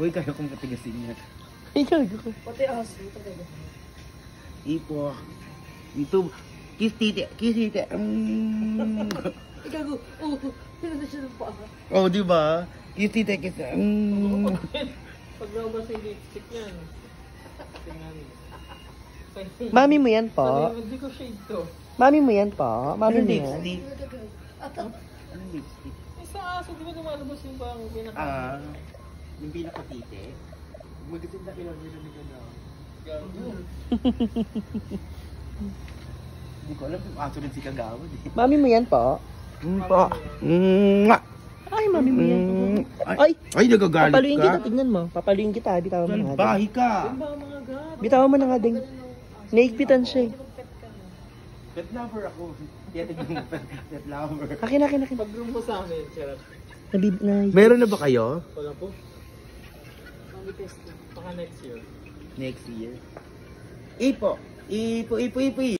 Uy, kaya kong patigasin niya. Ay, gago ko. Pati aso, patigasin. Ipo. Ito. Kiss titi. Kiss titi. Gago. Oh, pinata siya ng paa. Oh, di ba? Kiss titi. Kiss. Pag naubas yung lipstick yan. Tingnan. Mami mo yan po. Hindi ko shade to. Mami mo yan po. Mami mo yan. Lipstick? Ato. Anong lipstick? Sa aso, di ba lumalabas yung bang pinaka... Yung pinakatite. Magating na kailangan nila ni gano'n. Gago. Hindi ko alam kung aso rin si Kagawad eh. Mami mo yan po. Po. Ay, mami mo yan. Ay, Ay, nagagalit papaluin kita. ka. Tignan mo. Papaluin kita. Bitawan mo na nga. Salbahe ka. Yung ba mga gato? Bitawan mo na nga ding. Naigpitan siya eh. Pet lover ako. Kaya tignan mo, pet lover. Akin. Pag-room mo sa amin, charot. Meron na ba kayo? Wala po. Baka next year. Next year. Ipo. Ipo.